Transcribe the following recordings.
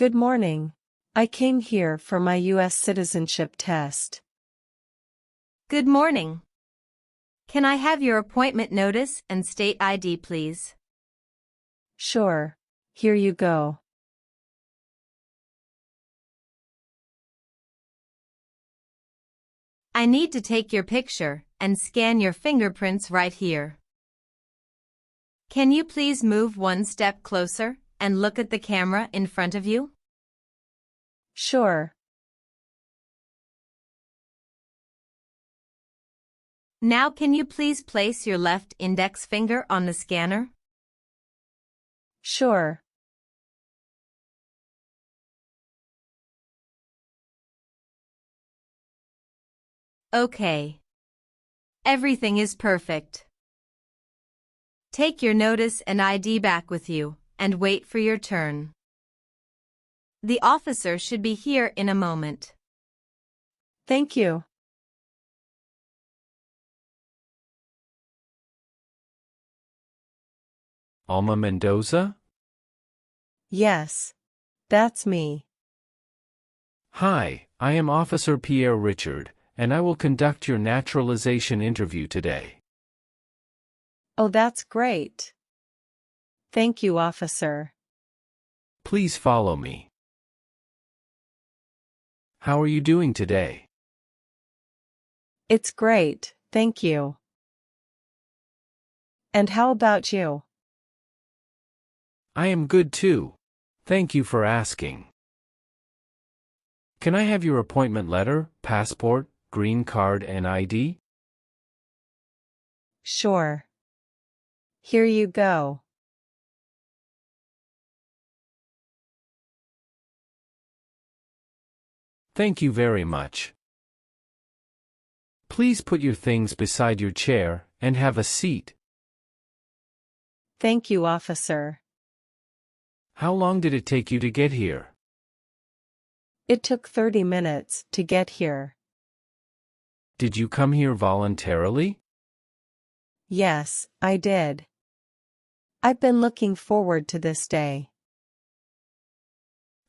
Good morning. I came here for my US citizenship test. Good morning. Can I have your appointment notice and state ID, please? Sure. Here you go. I need to take your picture and scan your fingerprints right here. Can you please move one step closer and look at the camera in front of you? Sure. Now can you please place your left index finger on the scanner? Sure. Okay. Everything is perfect. Take your notice and ID back with you, and wait for your turn. The officer should be here in a moment. Thank you. Alma Mendoza? Yes. That's me. Hi, I am Officer Pierre Richard, and I will conduct your naturalization interview today. Oh, that's great. Thank you, officer. Please follow me. How are you doing today? It's great, thank you. And how about you? I am good too. Thank you for asking. Can I have your appointment letter, passport, green card, and ID? Sure. Here you go. Thank you very much. Please put your things beside your chair and have a seat. Thank you, officer. How long did it take you to get here? It took 30 minutes to get here. Did you come here voluntarily? Yes, I did. I've been looking forward to this day.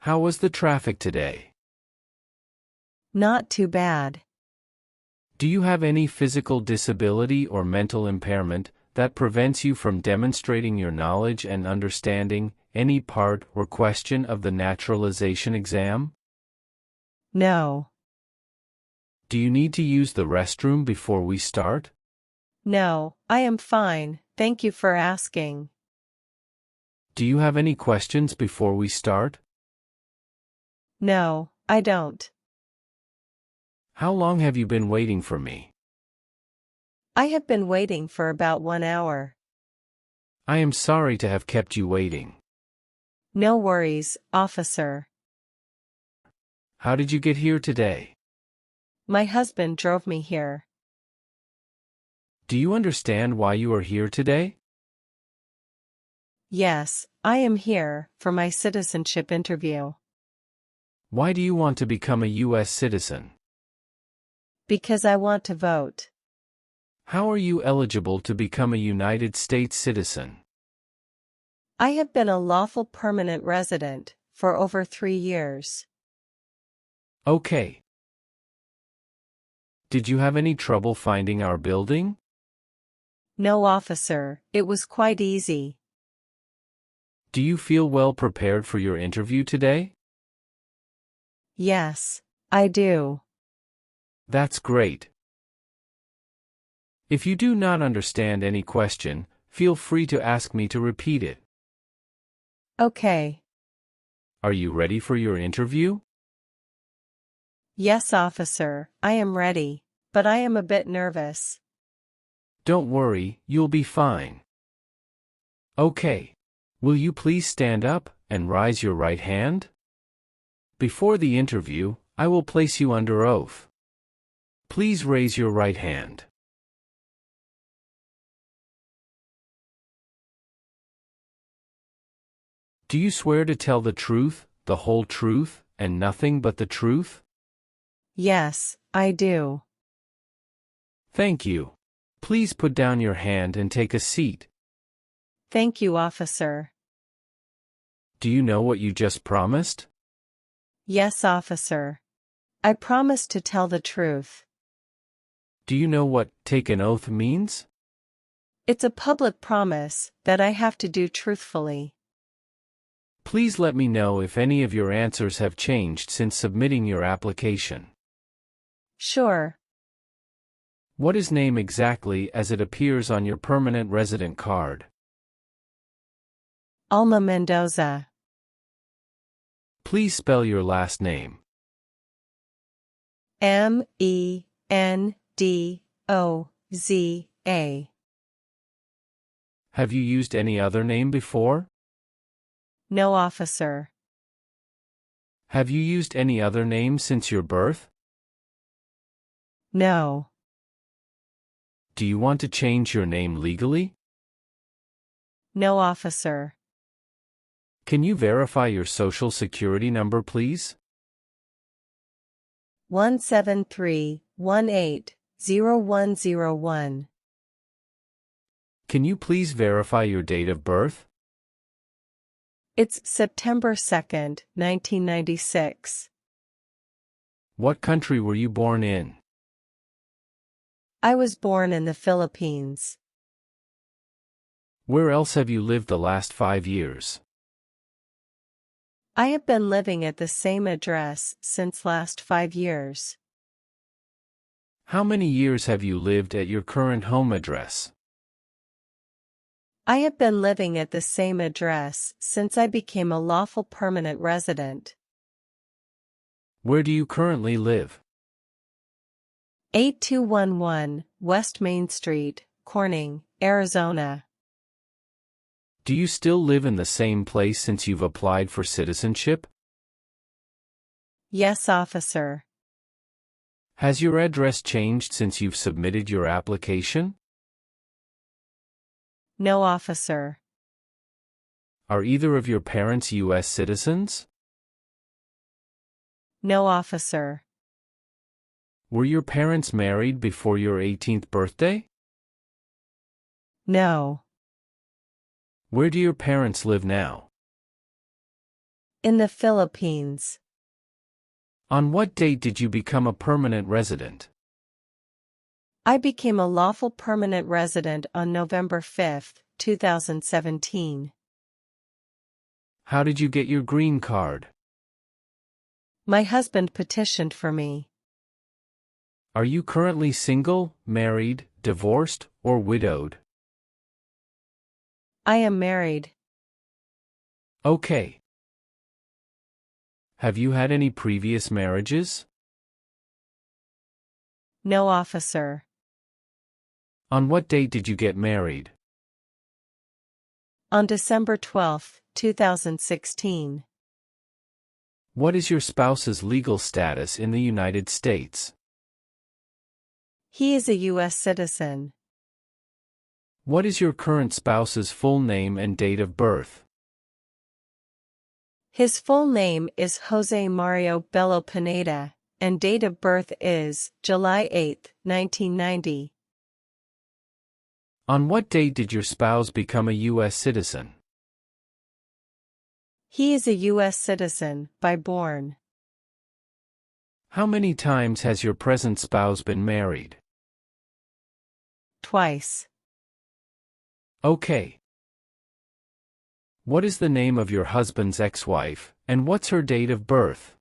How was the traffic today? Not too bad. Do you have any physical disability or mental impairment that prevents you from demonstrating your knowledge and understanding any part or question of the naturalization exam? No. Do you need to use the restroom before we start? No, I am fine, thank you for asking. Do you have any questions before we start? No, I don't. How long have you been waiting for me? I have been waiting for about 1 hour. I am sorry to have kept you waiting. No worries, officer. How did you get here today? My husband drove me here. Do you understand why you are here today? Yes, I am here for my citizenship interview. Why do you want to become a US citizen? Because I want to vote. How are you eligible to become a United States citizen? I have been a lawful permanent resident for over 3 years. Okay. Did you have any trouble finding our building? No, officer, it was quite easy. Do you feel well prepared for your interview today? Yes, I do. That's great. If you do not understand any question, feel free to ask me to repeat it. Okay. Are you ready for your interview? Yes, officer, I am ready, but I am a bit nervous. Don't worry, you'll be fine. Okay. Will you please stand up and raise your right hand? Before the interview, I will place you under oath. Please raise your right hand. Do you swear to tell the truth, the whole truth, and nothing but the truth? Yes, I do. Thank you. Please put down your hand and take a seat. Thank you, officer. Do you know what you just promised? Yes, officer. I promise to tell the truth. Do you know what take an oath means? It's a public promise that I have to do truthfully. Please let me know if any of your answers have changed since submitting your application. Sure. What is name exactly as it appears on your permanent resident card? Alma Mendoza. Please spell your last name. Mendoza. Have you used any other name before? No, officer. Have you used any other name since your birth? No. Do you want to change your name legally? No, officer. Can you verify your social security number, please? 173180101. Can you please verify your date of birth? It's September 2nd, 1996. What country were you born in? I was born in the Philippines. Where else have you lived the last 5 years? I have been living at the same address since last 5 years. How many years have you lived at your current home address? I have been living at the same address since I became a lawful permanent resident. Where do you currently live? 8211 West Main Street, Corning, Arizona. Do you still live in the same place since you've applied for citizenship? Yes, officer. Has your address changed since you've submitted your application? No, officer. Are either of your parents US citizens? No, officer. Were your parents married before your 18th birthday? No. Where do your parents live now? In the Philippines. On what date did you become a permanent resident? I became a lawful permanent resident on November 5, 2017. How did you get your green card? My husband petitioned for me. Are you currently single, married, divorced, or widowed? I am married. Okay. Have you had any previous marriages? No, officer. On what date did you get married? On December 12, 2016. What is your spouse's legal status in the United States? He is a US citizen. What is your current spouse's full name and date of birth? His full name is Jose Mario Bello Pineda, and date of birth is July 8, 1990. On what date did your spouse become a U.S. citizen? He is a US citizen by born. How many times has your present spouse been married? Twice. Okay. What is the name of your husband's ex-wife, and what's her date of birth?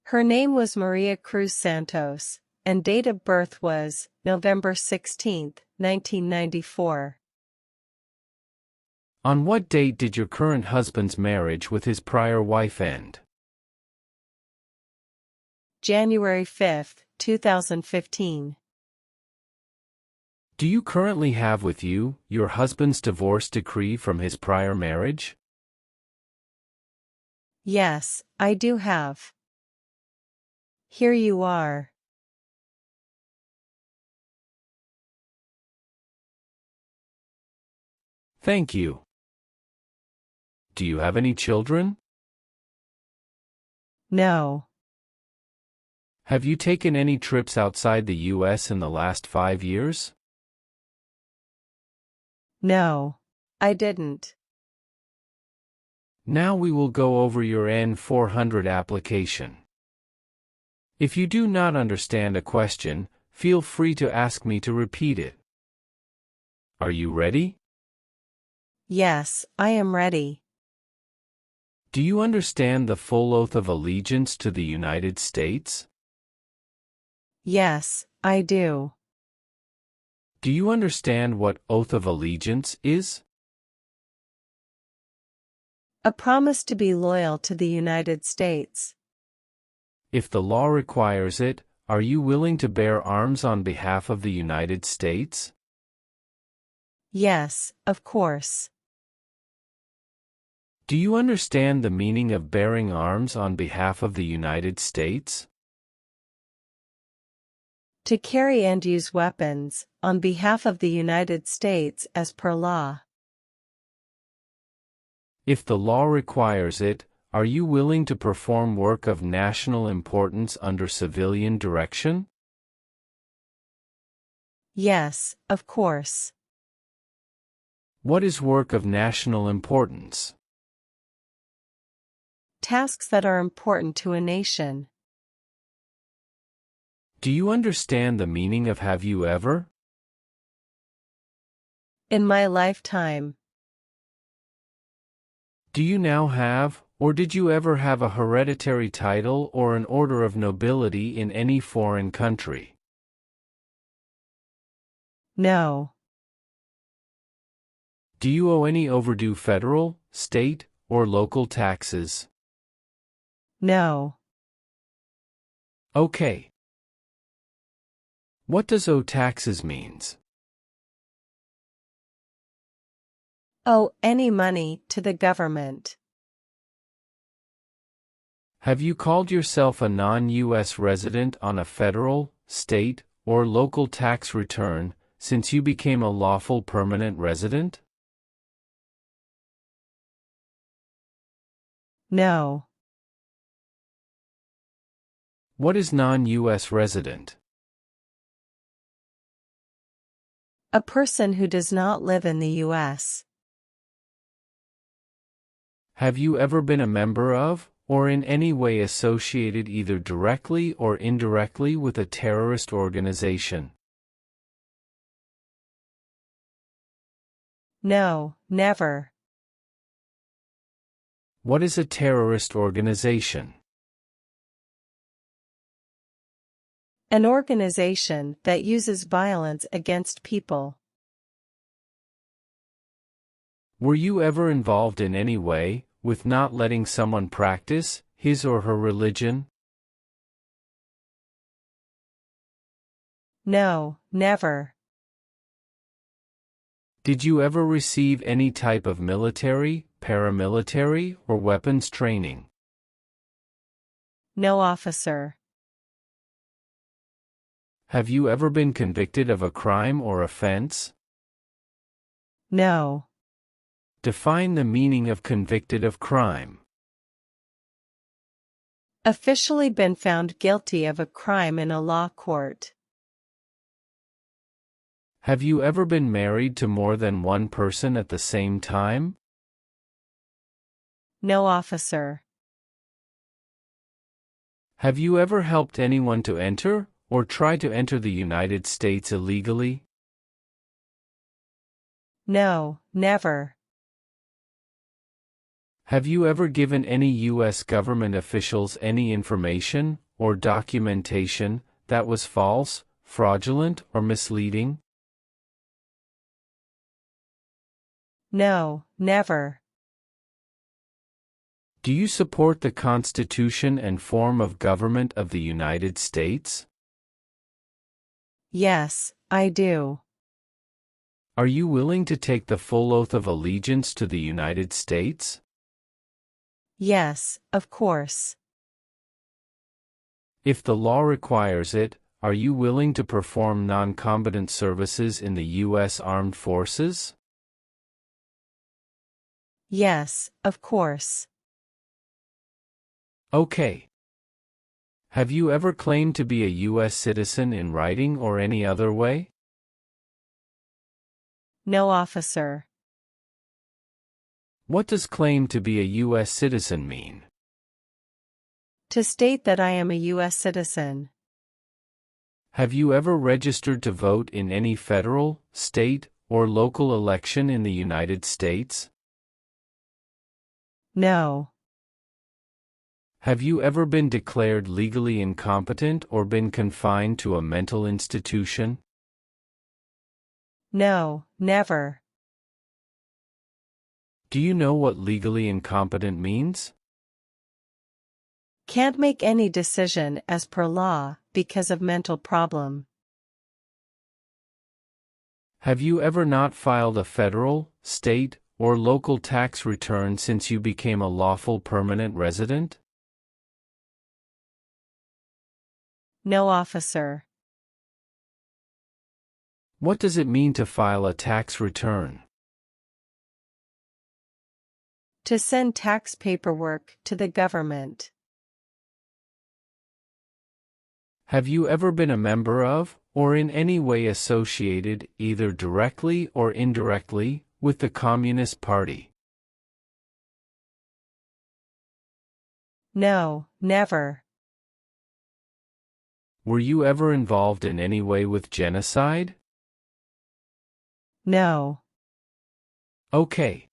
Her name was Maria Cruz Santos, and date of birth was November 16, 1994. On what date did your current husband's marriage with his prior wife end? January 5, 2015. Do you currently have with you your husband's divorce decree from his prior marriage? Yes, I do have. Here you are. Thank you. Do you have any children? No. Have you taken any trips outside the U.S. in the last 5 years? No. I didn't. Now we will go over your N-400 application. If you do not understand a question, feel free to ask me to repeat it. Are you ready? Yes, I am ready. Do you understand the full oath of allegiance to the United States? Yes, I do. Do you understand what oath of allegiance is? A promise to be loyal to the United States. If the law requires it, are you willing to bear arms on behalf of the United States? Yes, of course. Do you understand the meaning of bearing arms on behalf of the United States? To carry and use weapons, on behalf of the United States as per law. If the law requires it, are you willing to perform work of national importance under civilian direction? Yes, of course. What is work of national importance? Tasks that are important to a nation. Do you understand the meaning of have you ever? In my lifetime. Do you now have, or did you ever have a hereditary title or an order of nobility in any foreign country? No. Do you owe any overdue federal, state, or local taxes? No. Okay. What does owe taxes means? Owe any money to the government. Have you called yourself a non-US resident on a federal, state, or local tax return since you became a lawful permanent resident? No. What is non-US resident? A person who does not live in the U.S. Have you ever been a member of, or in any way associated either directly or indirectly with a terrorist organization? No, never. What is a terrorist organization? An organization that uses violence against people. Were you ever involved in any way with not letting someone practice his or her religion? No, never. Did you ever receive any type of military, paramilitary, or weapons training? No, officer. Have you ever been convicted of a crime or offense? No. Define the meaning of convicted of crime. Officially been found guilty of a crime in a law court. Have you ever been married to more than one person at the same time? No, officer. Have you ever helped anyone to enter, or try to enter the United States illegally? No, never. Have you ever given any U.S. government officials any information, or documentation, that was false, fraudulent, or misleading? No, never. Do you support the Constitution and form of government of the United States? Yes, I do. Are you willing to take the full oath of allegiance to the United States? Yes, of course. If the law requires it, are you willing to perform non-combatant services in the U.S. Armed Forces? Yes, of course. Okay. Have you ever claimed to be a U.S. citizen in writing or any other way? No, officer. What does claim to be a U.S. citizen mean? To state that I am a U.S. citizen. Have you ever registered to vote in any federal, state, or local election in the United States? No. Have you ever been declared legally incompetent or been confined to a mental institution? No, never. Do you know what legally incompetent means? Can't make any decision as per law because of mental problem. Have you ever not filed a federal, state, or local tax return since you became a lawful permanent resident? No, officer. What does it mean to file a tax return? To send tax paperwork to the government. Have you ever been a member of, or in any way associated, either directly or indirectly, with the Communist Party? No, never. Were you ever involved in any way with genocide? No. Okay.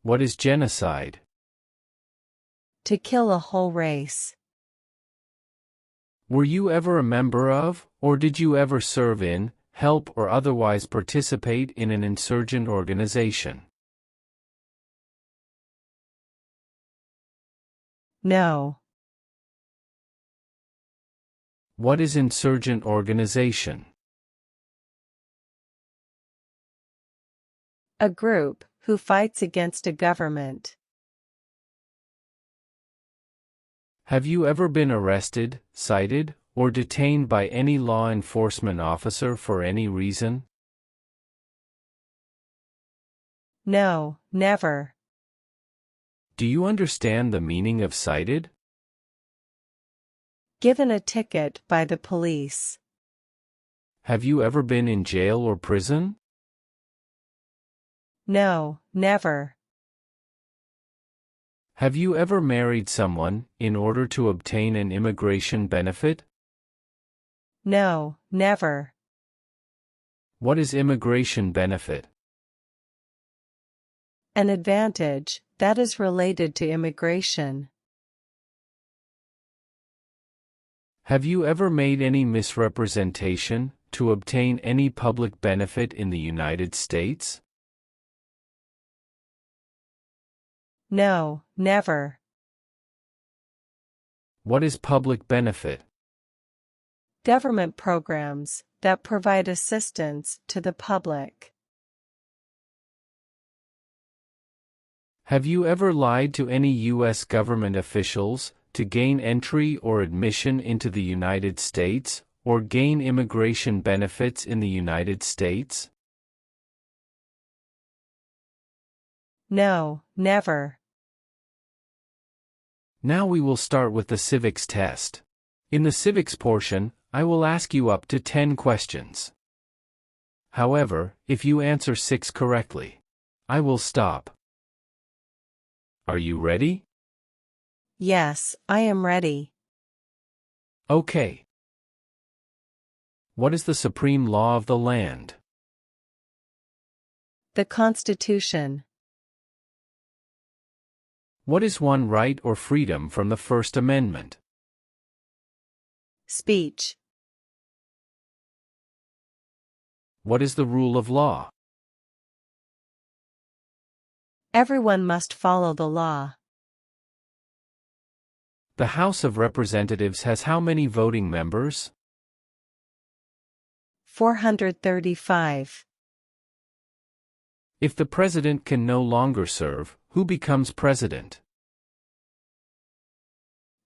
What is genocide? To kill a whole race. Were you ever a member of, or did you ever serve in, help or otherwise participate in an insurgent organization? No. What is insurgent organization? A group who fights against a government. Have you ever been arrested, cited, or detained by any law enforcement officer for any reason? No, never. Do you understand the meaning of cited? Given a ticket by the police. Have you ever been in jail or prison? No, never. Have you ever married someone in order to obtain an immigration benefit? No, never. What is immigration benefit? An advantage that is related to immigration. Have you ever made any misrepresentation to obtain any public benefit in the United States? No, never. What is public benefit? Government programs that provide assistance to the public. Have you ever lied to any U.S. government officials to gain entry or admission into the United States, or gain immigration benefits in the United States? No, never. Now we will start with the civics test. In the civics portion, I will ask you up to 10 questions. However, if you answer 6 correctly, I will stop. Are you ready? Yes, I am ready. Okay. What is the supreme law of the land? The Constitution. What is one right or freedom from the First Amendment? Speech. What is the rule of law? Everyone must follow the law. The House of Representatives has how many voting members? 435. If the president can no longer serve, who becomes president?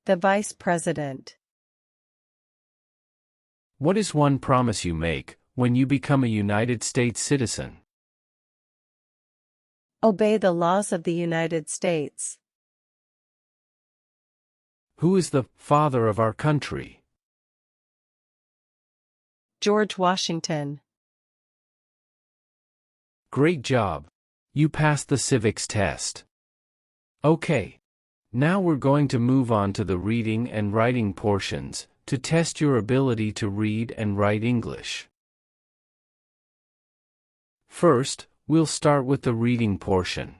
The vice president. What is one promise you make when you become a United States citizen? Obey the laws of the United States. Who is the father of our country? George Washington. Great job. You passed the civics test. Okay. Now we're going to move on to the reading and writing portions, to test your ability to read and write English. First, we'll start with the reading portion.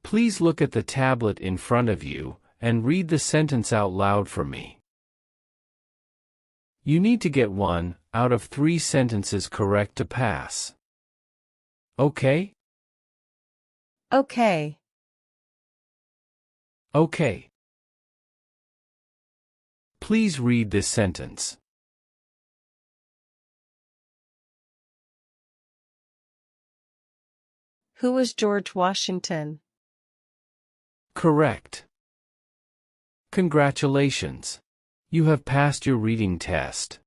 Please look at the tablet in front of you, and read the sentence out loud for me. You need to get 1 out of 3 sentences correct to pass. Okay? Okay. Okay. Please read this sentence. Who was George Washington? Correct. Congratulations. You have passed your reading test.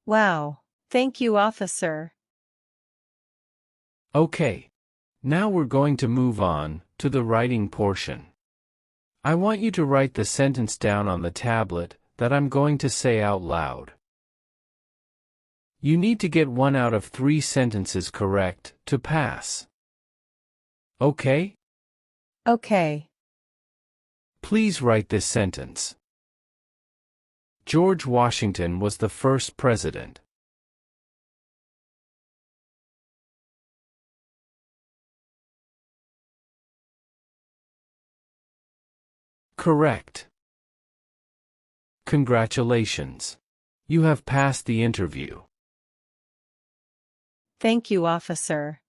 Wow. Thank you, officer. Okay. Now we're going to move on to the writing portion. I want you to write the sentence down on the tablet that I'm going to say out loud. You need to get 1 out of 3 sentences correct to pass. Okay? Okay. Please write this sentence. George Washington was the first president. Correct. Congratulations. You have passed the interview. Thank you, officer.